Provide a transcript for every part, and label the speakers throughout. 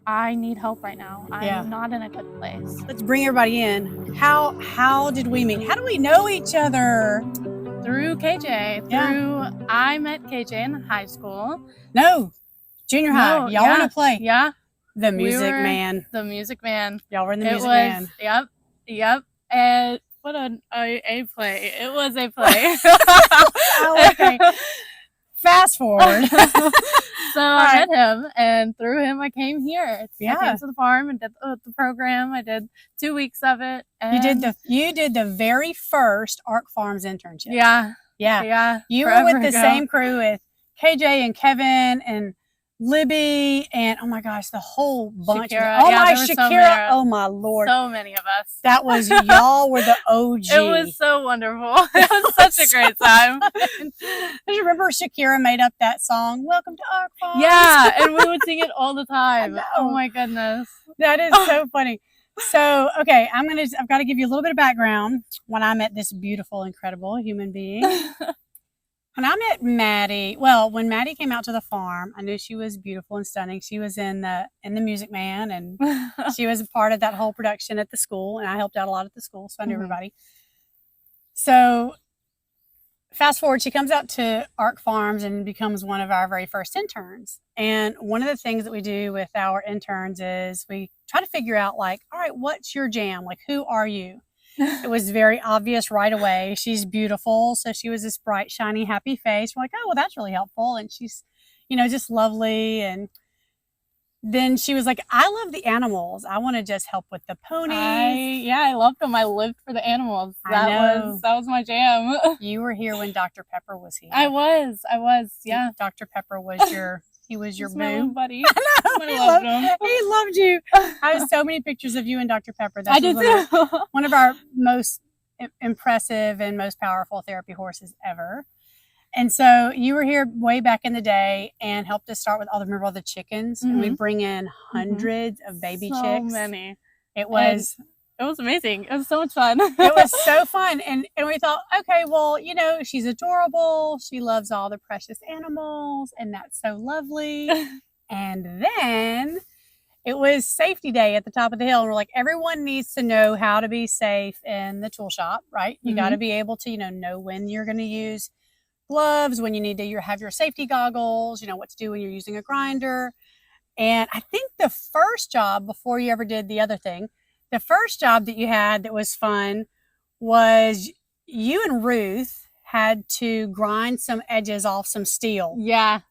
Speaker 1: I need help right now.
Speaker 2: Yeah.
Speaker 1: I'm not in a good place.
Speaker 2: Let's bring everybody in. How did we meet? How do we know each other?
Speaker 1: Through KJ.
Speaker 2: Yeah.
Speaker 1: I met KJ in high school.
Speaker 2: No, junior high. Y'all were in a play.
Speaker 1: Yeah.
Speaker 2: The Music Man.
Speaker 1: The Music Man.
Speaker 2: Y'all were in the Music Man.
Speaker 1: Yep. And what a play. It was a play.
Speaker 2: Oh, okay. Fast forward.
Speaker 1: So I met him, and through him I came here.
Speaker 2: Yeah.
Speaker 1: I came to the farm and did the program. I did 2 weeks of it. And
Speaker 2: you did the very first Arc Farms internship.
Speaker 1: Yeah.
Speaker 2: You were with the same crew with KJ and Kevin and Libby and oh my gosh, the whole bunch. Shakira. Oh my Lord.
Speaker 1: So many of us.
Speaker 2: That was y'all were the OG.
Speaker 1: It was so wonderful. It was such a great time.
Speaker 2: Do you remember Shakira made up that song, Welcome to Arc Farms?
Speaker 1: Yeah, and we would sing it all the time. Oh my goodness.
Speaker 2: That is so funny. So, okay, I've got to give you a little bit of background when I met this beautiful, incredible human being. When I met Maddie, when Maddie came out to the farm, I knew she was beautiful and stunning. She was in the Music Man, and she was a part of that whole production at the school, and I helped out a lot at the school, so I knew everybody. So fast forward, she comes out to Arc Farms and becomes one of our very first interns. And one of the things that we do with our interns is we try to figure out, like, all right, what's your jam? Like, who are you? It was very obvious right away. She's beautiful. So she was this bright, shiny, happy face. We're like, oh, well, that's really helpful. And she's, just lovely. And then she was like, I love the animals. I want to just help with the ponies.
Speaker 1: I loved them. I lived for the animals. That was my jam.
Speaker 2: You were here when Dr. Pepper was here.
Speaker 1: I was, yeah.
Speaker 2: Dr. Pepper was he was your boo.
Speaker 1: Buddy.
Speaker 2: I loved him. He loved you. I have so many pictures of you and Dr. Pepper.
Speaker 1: I did too.
Speaker 2: One of our most impressive and most powerful therapy horses ever. And so you were here way back in the day and helped us start with remember all the chickens? Mm-hmm. And we bring in hundreds of baby chicks.
Speaker 1: So many.
Speaker 2: It was
Speaker 1: amazing. It was so much fun.
Speaker 2: It was so fun. And we thought, okay, well, she's adorable. She loves all the precious animals. And that's so lovely. And then it was safety day at the top of the hill. And we're like, everyone needs to know how to be safe in the tool shop, right? You got to be able to, know when you're going to use gloves, when you need to have your safety goggles, what to do when you're using a grinder. And I think the first job, before you ever did the other thing, the first job that you had that was fun was you and Ruth had to grind some edges off some steel.
Speaker 1: Yeah.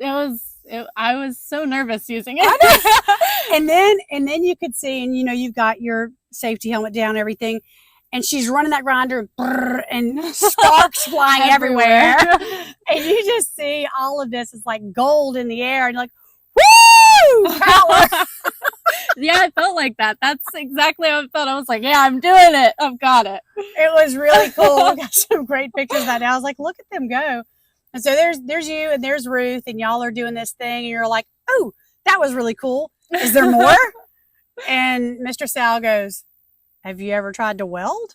Speaker 1: I was so nervous using it.
Speaker 2: and then you could see, and you've got your safety helmet down, everything, and she's running that grinder and sparks flying everywhere. And you just see all of this is like gold in the air, and you're like, woo! Power.
Speaker 1: Yeah, I felt like that. That's exactly how I felt. I was like, yeah, I'm doing it. I've got it.
Speaker 2: It was really cool. We got some great pictures of that now. I was like, look at them go. And so there's you and there's Ruth, and y'all are doing this thing, and you're like, oh, that was really cool. Is there more? And Mr. Sal goes, have you ever tried to weld?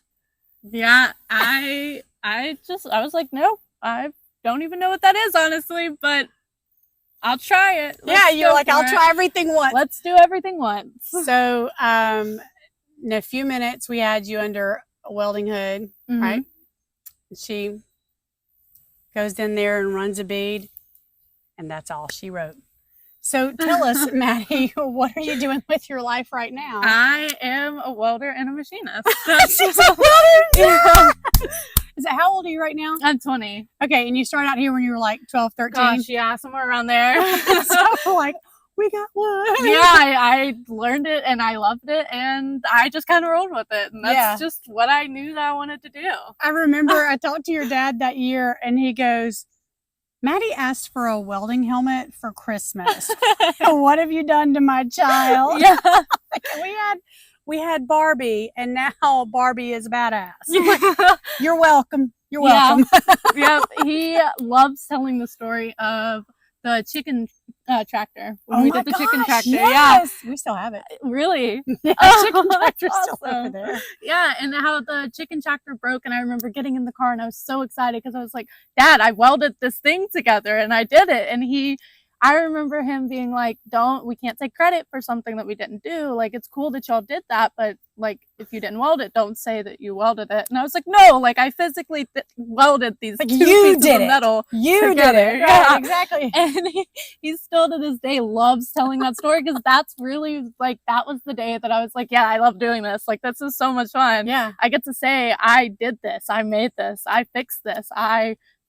Speaker 1: Yeah, I was like, no, I don't even know what that is, honestly, but I'll try it.
Speaker 2: You're like, I'll try everything once.
Speaker 1: Let's do everything once.
Speaker 2: So, in a few minutes, we had you under a welding hood, right? She goes in there and runs a bead, and that's all she wrote. So tell us, Maddie, what are you doing with your life right now?
Speaker 1: I am a welder and a machinist.
Speaker 2: She's a welder? Yeah. How old are you right now?
Speaker 1: I'm 20.
Speaker 2: Okay, and you started out here when you were like 12, 13?
Speaker 1: Gosh, yeah, somewhere around there.
Speaker 2: So like, we got one.
Speaker 1: Yeah, I learned it and I loved it, and I just kind of rolled with it. And that's just what I knew that I wanted to do.
Speaker 2: I remember I talked to your dad that year, and he goes, Maddie asked for a welding helmet for Christmas. What have you done to my child?
Speaker 1: Yeah.
Speaker 2: We had Barbie, and now Barbie is badass. Like, you're welcome. You're welcome.
Speaker 1: Yeah. He loves telling the story of the chicken tractor. When we did the chicken tractor.
Speaker 2: Yes. Yeah. We still have it.
Speaker 1: Really?
Speaker 2: Yeah, chicken tractor's still over there.
Speaker 1: Yeah, and how the chicken tractor broke, and I remember getting in the car and I was so excited because I was like, Dad, I welded this thing together and I did it. And I remember him being like, we can't take credit for something that we didn't do. Like, it's cool that y'all did that, but like, if you didn't weld it, don't say that you welded it. And I was like, no, like, I physically welded these
Speaker 2: Like,
Speaker 1: two
Speaker 2: you
Speaker 1: pieces
Speaker 2: did
Speaker 1: of
Speaker 2: it.
Speaker 1: metal
Speaker 2: You
Speaker 1: together.
Speaker 2: did it.
Speaker 1: Yeah.
Speaker 2: Right, exactly.
Speaker 1: And he still to this day loves telling that story because that's really like, that was the day that I was like, yeah, I love doing this. Like, this is so much fun.
Speaker 2: Yeah.
Speaker 1: I get to say, I did this, I made this, I fixed this,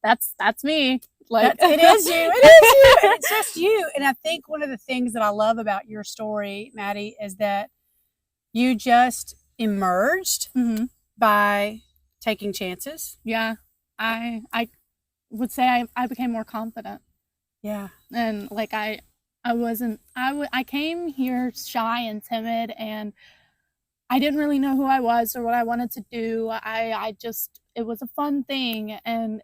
Speaker 1: that's me. Like,
Speaker 2: it is you. It is you. And it's just you. And I think one of the things that I love about your story, Maddie, is that you just emerged by taking chances.
Speaker 1: Yeah. I would say I became more confident.
Speaker 2: Yeah.
Speaker 1: And like, I came here shy and timid, and I didn't really know who I was or what I wanted to do. It was a fun thing. And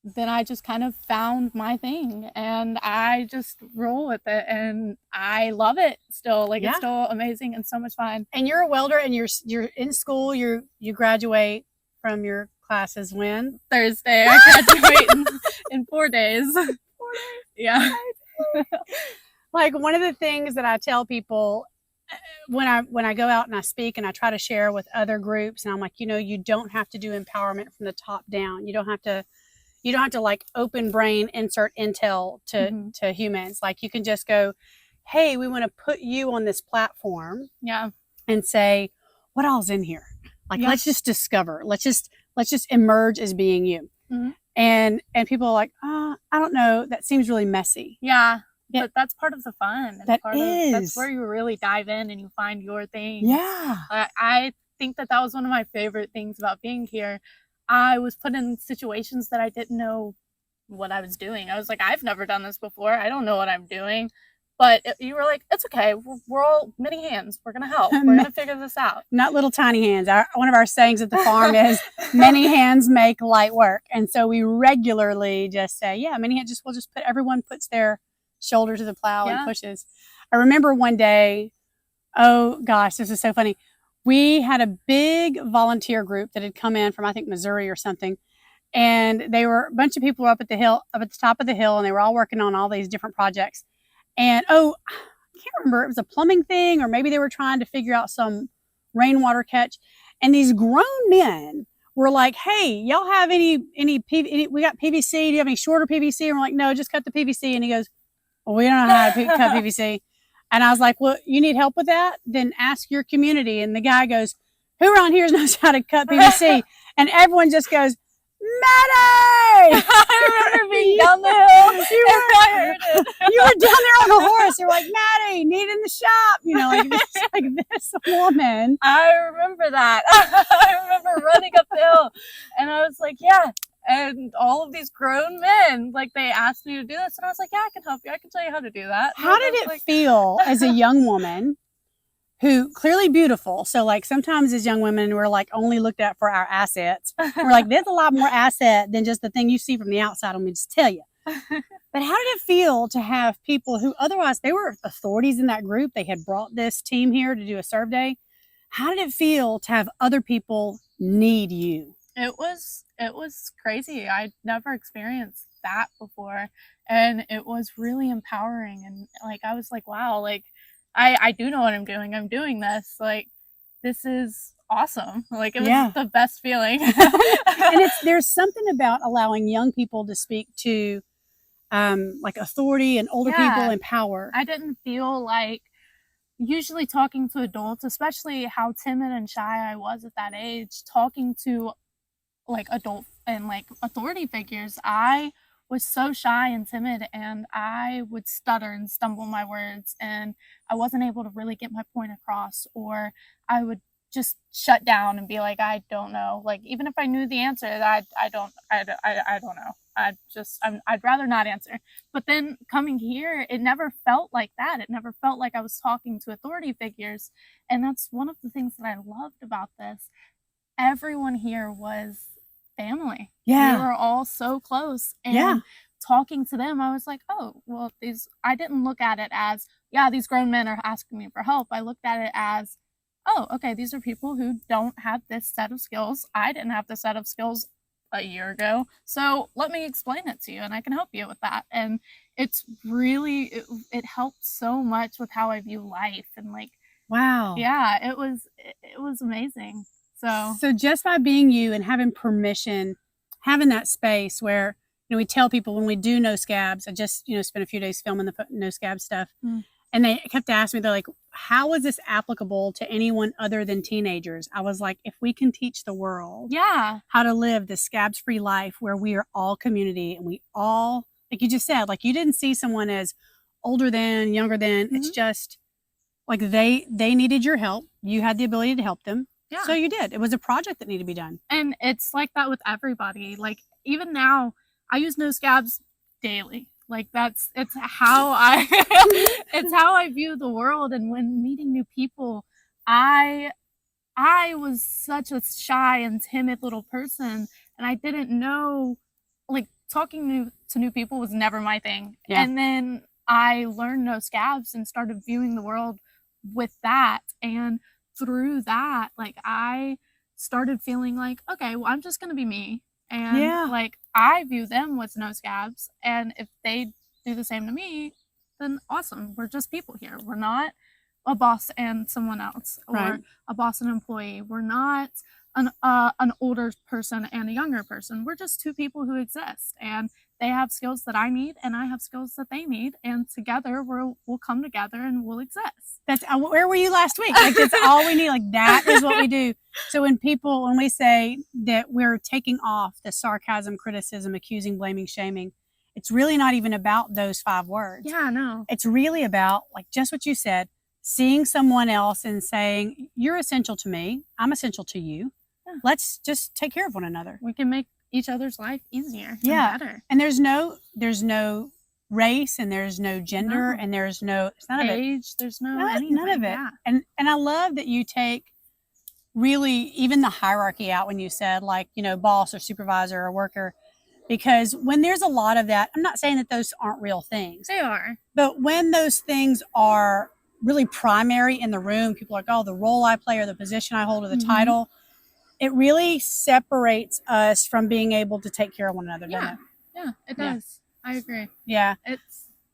Speaker 1: then I just kind of found my thing, and I just roll with it, and I love it still. Like, it's still amazing and so much fun.
Speaker 2: And you're a welder, and you're in school. You graduate from your classes when?
Speaker 1: Thursday. I graduate in 4 days. 4 days. Yeah.
Speaker 2: Like, one of the things that I tell people when I go out and I speak and I try to share with other groups, and I'm like, you don't have to do empowerment from the top down. You don't have to like open brain insert intel to humans. Like, you can just go, hey, we want to put you on this platform.
Speaker 1: Yeah.
Speaker 2: And say, what all's in here? Like, let's just discover. Let's just emerge as being you. And people are like, I don't know. That seems really messy.
Speaker 1: Yeah. But that's part of the fun.
Speaker 2: That's
Speaker 1: where you really dive in and you find your thing.
Speaker 2: Yeah.
Speaker 1: I think that was one of my favorite things about being here. I was put in situations that I didn't know what I was doing. I was like, I've never done this before. I don't know what I'm doing. But you were like, it's okay. We're all many hands. We're going to help. We're going to figure this out.
Speaker 2: Not little tiny hands. One of our sayings at the farm is many hands make light work. And so we regularly just say, yeah, many hands. Everyone puts their shoulder to the plow and pushes. I remember one day, oh gosh, this is so funny. We had a big volunteer group that had come in from, I think, Missouri or something. And they were a bunch of people up at the top of the hill, and they were all working on all these different projects. And I can't remember, it was a plumbing thing, or maybe they were trying to figure out some rainwater catch. And these grown men were like, hey, y'all have any we got PVC. Do you have any shorter PVC? And we're like, no, just cut the PVC. And he goes, well, we don't know how to cut PVC. And I was like, well, you need help with that? Then ask your community. And the guy goes, who around here knows how to cut PVC? And everyone just goes, Maddie!
Speaker 1: I remember being down the hill.
Speaker 2: You were down there on the horse. You're like, Maddie, need in the shop. Like this woman.
Speaker 1: I remember that. I remember running up the hill, and I was like, yeah. And all of these grown men, like, they asked me to do this, and I was like, yeah, I can help you. I can tell you how to do that.
Speaker 2: How did it feel as a young woman who clearly beautiful? So, like, sometimes as young women, we're like only looked at for our assets. We're like, there's a lot more asset than just the thing you see from the outside. Let me just tell you. But how did it feel to have people who otherwise they were authorities in that group? They had brought this team here to do a serve day. How did it feel to have other people need you?
Speaker 1: It was crazy. I'd never experienced that before, and it was really empowering. And like, I was like, wow, like I do know what I'm doing. I'm doing this. Like, this is awesome. Like, it was the best feeling.
Speaker 2: And there's something about allowing young people to speak to like authority and older people in power.
Speaker 1: I didn't feel like, usually talking to adults, especially how timid and shy I was at that age, talking to like adult and like authority figures, I was so shy and timid, and I would stutter and stumble my words, and I wasn't able to really get my point across, or I would just shut down and be like, I don't know. Like, even if I knew the answer, I don't know. I'd rather not answer. But then coming here, it never felt like that. It never felt like I was talking to authority figures. And that's one of the things that I loved about this. Everyone here was family.
Speaker 2: Yeah.
Speaker 1: We were all so close. And talking to them, I was like, oh, well, I didn't look at it as, these grown men are asking me for help. I looked at it as, oh, okay, these are people who don't have this set of skills. I didn't have the set of skills. a year ago. So let me explain it to you and I can help you with that. And it's really, it helped so much with how I view life. And like,
Speaker 2: Wow.
Speaker 1: yeah, it was amazing.
Speaker 2: So just by being you and having permission, having that space where, we tell people when we do no scabs, I just, spent a few days filming the no scab stuff. And they kept asking me, they're like, how is this applicable to anyone other than teenagers? I was like, if we can teach the world how to live the scabs-free life where we are all community and we all, like you just said, like you didn't see someone as older than, younger than. It's just like they needed your help. You had the ability to help them. Yeah. So you did. It was a project that needed to be done.
Speaker 1: And it's like that with everybody. Like even now, I use no scabs daily. Like it's how I it's how I view the world. And when meeting new people, I was such a shy and timid little person, and I didn't know, like talking to new people was never my thing. Yeah. And then I learned no scabs and started viewing the world with that, and through that, like I started feeling like, okay, well, I'm just gonna be me. And like I view them with no scabs, and if they do the same to me, then awesome. We're just people here. We're not a boss and someone else, or a boss and employee. We're not an older person and a younger person. We're just two people who exist, and they have skills that I need, and I have skills that they need, and together we'll come together and we'll exist.
Speaker 2: That's where were you last week? Like that's all we need. Like that is what we do. So when we say that we're taking off the sarcasm, criticism, accusing, blaming, shaming, it's really not even about those 5 words.
Speaker 1: Yeah, no.
Speaker 2: It's really about like just what you said, seeing someone else and saying, you're essential to me. I'm essential to you. Yeah. Let's just take care of one another.
Speaker 1: We can make each other's life easier and better.
Speaker 2: And there's no race, and there's no gender, and there's no none
Speaker 1: age,
Speaker 2: of it.
Speaker 1: There's no anything.
Speaker 2: None of it. Yeah. And I love that you take really even the hierarchy out when you said like, boss or supervisor or worker, because when there's a lot of that, I'm not saying that those aren't real things.
Speaker 1: They are.
Speaker 2: But when those things are really primary in the room, people are like, oh, the role I play or the position I hold or the title, it really separates us from being able to take care of one another, doesn't it?
Speaker 1: Yeah, it does. I agree.
Speaker 2: Yeah.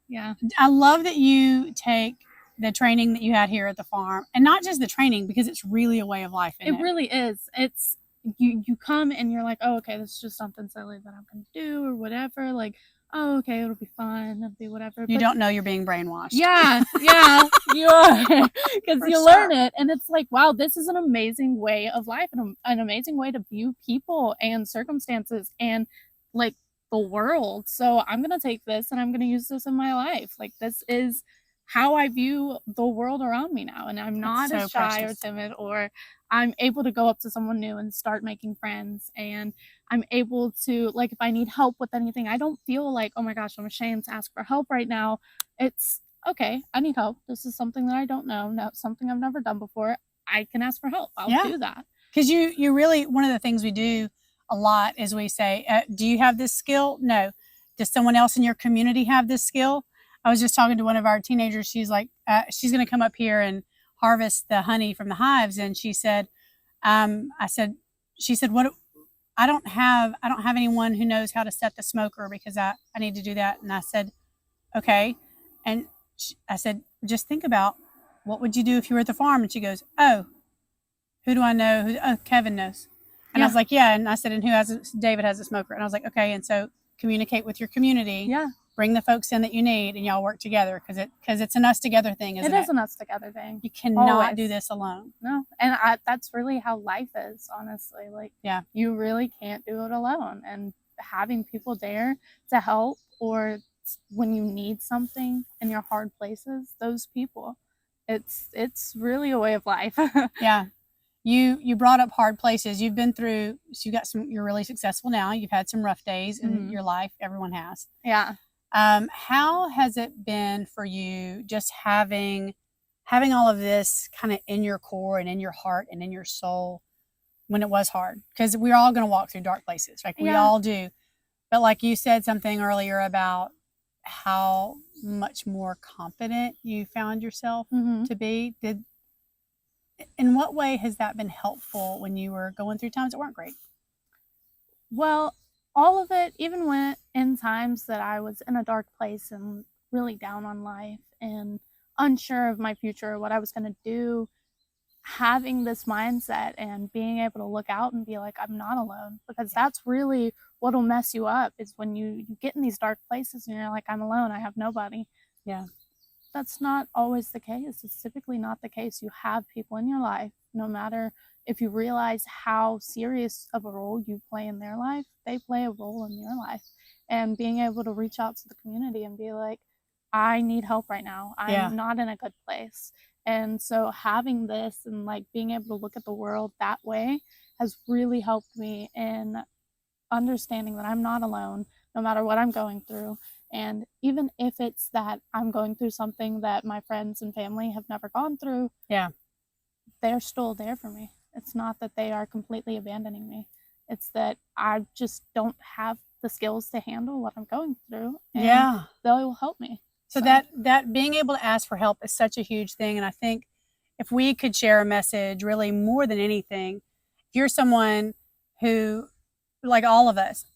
Speaker 1: Yeah.
Speaker 2: I love that you take the training that you had here at the farm, and not just the training, because it's really a way of life.
Speaker 1: It really is. It's you come and you're like, oh, okay, this is just something silly that I'm going to do or whatever. Like, oh, okay, it'll be fun. It'll be whatever.
Speaker 2: You don't know you're being brainwashed.
Speaker 1: Yeah, you are. Because you learn it. And it's like, wow, this is an amazing way of life and an amazing way to view people and circumstances and like the world. So I'm going to take this and I'm going to use this in my life. Like this is how I view the world around me now. And I'm not as shy or timid, or I'm able to go up to someone new and start making friends. And I'm able to, like, if I need help with anything, I don't feel like, oh my gosh, I'm ashamed to ask for help right now. It's okay. I need help. This is something that I don't know, something I've never done before. I can ask for help. I'll do that.
Speaker 2: Because you really, one of the things we do a lot is we say, do you have this skill? No. Does someone else in your community have this skill? I was just talking to one of our teenagers. She's like, she's going to come up here and harvest the honey from the hives. And she said, she said, what, I don't have anyone who knows how to set the smoker because I need to do that. And I said, okay. And I said, just think about what would you do if you were at the farm? And she goes, oh, who do I know? Oh, Kevin knows. And I was like, yeah. And I said, and David has a smoker. And I was like, okay. And so communicate with your community.
Speaker 1: Yeah.
Speaker 2: Bring the folks in that you need, and y'all work together because it's an us together thing, isn't it?
Speaker 1: It is an us together thing.
Speaker 2: You cannot do this alone.
Speaker 1: No, and that's really how life is, honestly. Like, you really can't do it alone. And having people there to help, or when you need something in your hard places, those people, it's really a way of life.
Speaker 2: Yeah. You brought up hard places. You've been through. So you're really successful now. You've had some rough days in your life. Everyone has.
Speaker 1: Yeah.
Speaker 2: How has it been for you just having all of this kind of in your core and in your heart and in your soul when it was hard? Because we're all going to walk through dark places, like we all do. But like you said something earlier about how much more confident you found yourself to be. In what way has that been helpful when you were going through times that weren't great?
Speaker 1: Well, all of it, even when in times that I was in a dark place and really down on life and unsure of my future, what I was going to do, having this mindset and being able to look out and be like, I'm not alone, because that's really what'll mess you up is when you get in these dark places and you're like, I'm alone, I have nobody.
Speaker 2: Yeah.
Speaker 1: That's not always the case. It's typically not the case. You have people in your life, no matter if you realize how serious of a role you play in their life, they play a role in your life. And being able to reach out to the community and be like, I need help right now.
Speaker 2: Yeah.
Speaker 1: I'm not in a good place. And so having this and like being able to look at the world that way has really helped me in understanding that I'm not alone no matter what I'm going through. And even if it's that I'm going through something that my friends and family have never gone through,
Speaker 2: Yeah.
Speaker 1: they're still there for me. It's not that they are completely abandoning me. It's that I just don't have the skills to handle what I'm going through. And
Speaker 2: Yeah.
Speaker 1: they will help me.
Speaker 2: So that being able to ask for help is such a huge thing. And I think if we could share a message really more than anything, if you're someone who, like all of us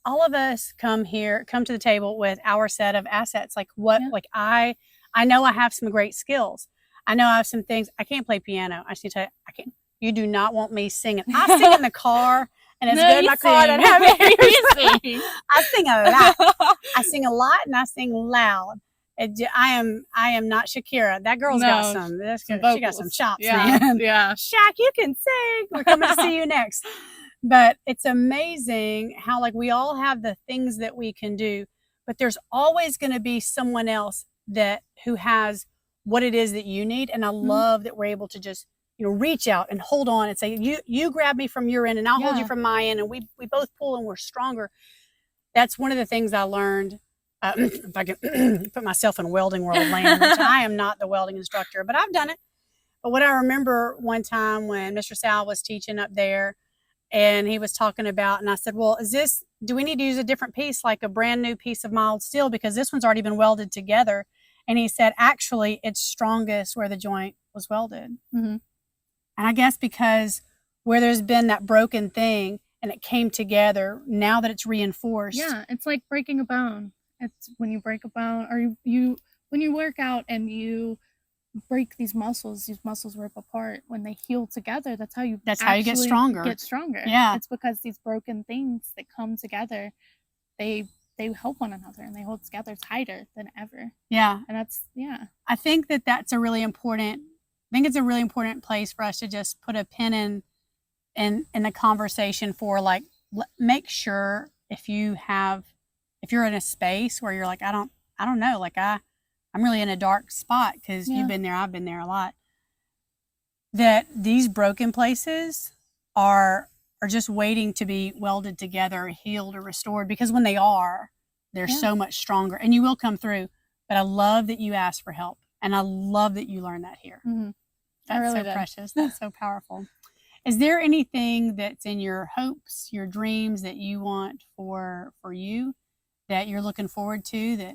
Speaker 2: come to the table with our set of assets. Like like I know I have some great skills. I know I have some things. I can't play piano. I just need to tell you, I can't. You do not want me singing. I sing in the car, and it's good in my car. I don't have it. I sing a lot. I sing a lot, and I sing loud. I am not Shakira. That girl's got some. She got some chops, man.
Speaker 1: Yeah.
Speaker 2: Shaq, you can sing. We're coming to see you next. But it's amazing how like we all have the things that we can do, but there's always going to be someone else who has what it is that you need. And I love that we're able to just, reach out and hold on and say, you grab me from your end and I'll hold you from my end. And we both pull and we're stronger. That's one of the things I learned. If I can put myself in welding world land, which I am not the welding instructor, but I've done it. But what I remember one time when Mr. Sal was teaching up there, and he was talking about, and I said, well, do we need to use a different piece, like a brand new piece of mild steel, because this one's already been welded together? And he said, actually, it's strongest where the joint was welded. Mm-hmm. And I guess because where there's been that broken thing and it came together, now that it's reinforced.
Speaker 1: Yeah, it's like breaking a bone. It's when you break a bone, or when you work out and you break these muscles rip apart. When they heal together, that's how you
Speaker 2: get stronger.
Speaker 1: Yeah, it's because these broken things that come together, they help one another and they hold together tighter than ever.
Speaker 2: Yeah.
Speaker 1: And
Speaker 2: I think it's a really important place for us to just put a pin in the conversation for, like, make sure if you're in a space where you're like, I don't know, like I'm really in a dark spot, because you've been there, I've been there a lot, that these broken places are just waiting to be welded together, healed, or restored, because when they are, they're so much stronger, and you will come through. But I love that you asked for help, and I love that you learned that here.
Speaker 1: Mm-hmm.
Speaker 2: That's so precious. That's so powerful. Is there anything that's in your hopes, your dreams, that you want for you, that you're looking forward to, that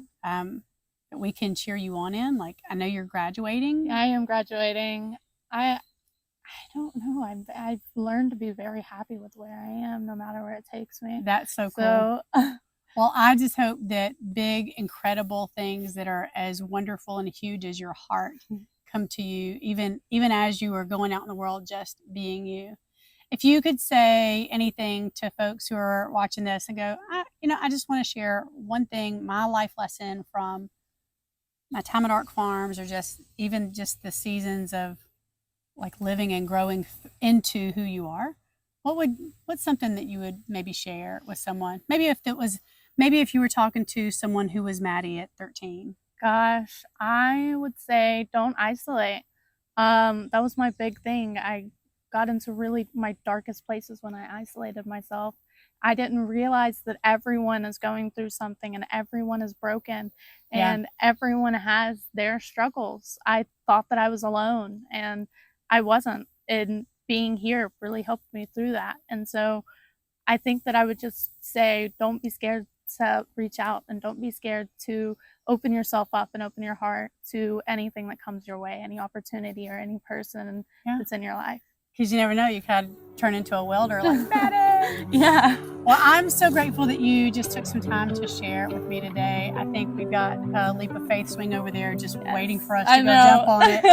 Speaker 2: we can cheer you on in? Like, I know you're graduating.
Speaker 1: I am graduating. I don't know. I've learned to be very happy with where I am, no matter where it takes me.
Speaker 2: That's so cool. Well, I just hope that big, incredible things that are as wonderful and huge as your heart come to you, even as you are going out in the world, just being you. If you could say anything to folks who are watching this and go, I just want to share one thing, my life lesson from my time at Ark Farms, or just the seasons of like living and growing into who you are, what's something that you would maybe share with someone? Maybe if you were talking to someone who was Maddie at 13.
Speaker 1: Gosh, I would say don't isolate. That was my big thing. I got into really my darkest places when I isolated myself. I didn't realize that everyone is going through something and everyone is broken and everyone has their struggles. I thought that I was alone, and I wasn't. And being here really helped me through that. And so I think that I would just say, don't be scared to reach out, and don't be scared to open yourself up and open your heart to anything that comes your way, any opportunity or any person that's in your life.
Speaker 2: Because you never know, you could turn into a welder like Maddie.
Speaker 1: Yeah.
Speaker 2: Well, I'm so grateful that you just took some time to share it with me today. I think we've got a leap of faith swing over there just waiting for us to go jump on it.